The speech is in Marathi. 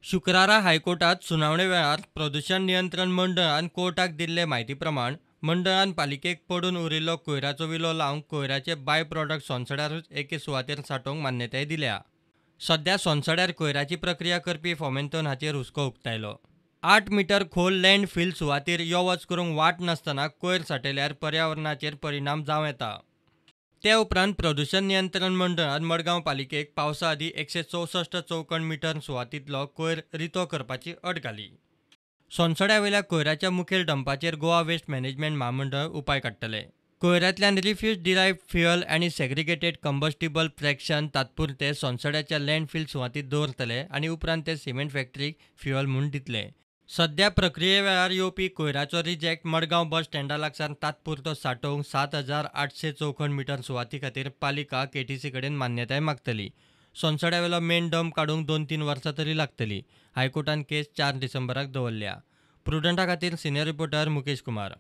शुक्रारा हायकोर्टात सुनावणे वेळार प्रदूषण नियंत्रण मंडळान कोर्टाक दिल्ले म्हायती प्रमाण मंडळान पालिकेक पडून उरिल्लो कोयराचो विलो लावंक कोयराचे बाय प्रॉडक्ट सोंसड्यारूच एके सुवातेर सांठोवंक मान्यताय दिल्या. सध्या सोंसड्यार कोयराची प्रक्रिया करपी फॉमेंतोन हाचेर हुस्को उक्तायलो. 8 मीटर खोल लँड फिल सुवातेर यो वच करूंक वाट नासतना कोयर सांठयल्यार पर्यावरणाचेर परिणाम जावं येता. ते उपरांत प्रदूषण नियंत्रण मंडळान मडगांव पालिकेक पावसा आदीं 164 चौखण मीटर सुवातींतलो कोयर रितो करपाची अट घाली. सोंसड्या वयल्या कोयराच्या मुखेल डंपाचेर गोवा वेस्ट मॅनेजमेंट महामंडळ उपाय काडटले. कोयरांतल्यान रिफ्यूज डिरायव्ड फ्युअल आनी सेग्रिगेटेड कंबस्टिबल फ्रॅक्शन तात्पुरते सोंसड्याच्या लँडफिल सुवातींत दवरतले आनी उपरांत ते सिमेंट फॅक्टरीक फ्युअल म्हूण दितले. सध्या प्रक्रिये वेळार येवपी कोयराचो रिजेक्ट मडगांव बस स्टँडा लागसार तात्पुरतो सांठोवंक 7,800 चौखण मीटर सुवाती खातीर पालिका केटीसी कडेन मान्यताय मागतली. सोंसड्या वेलो मेन डंप काडूंक 2-3 वर्सां तरी लागतली. हायकोर्टान केस 4 डिसेंबराक दवरल्या. प्रुडंटा खातीर सिनियर रिपोर्टर मुकेश कुमार.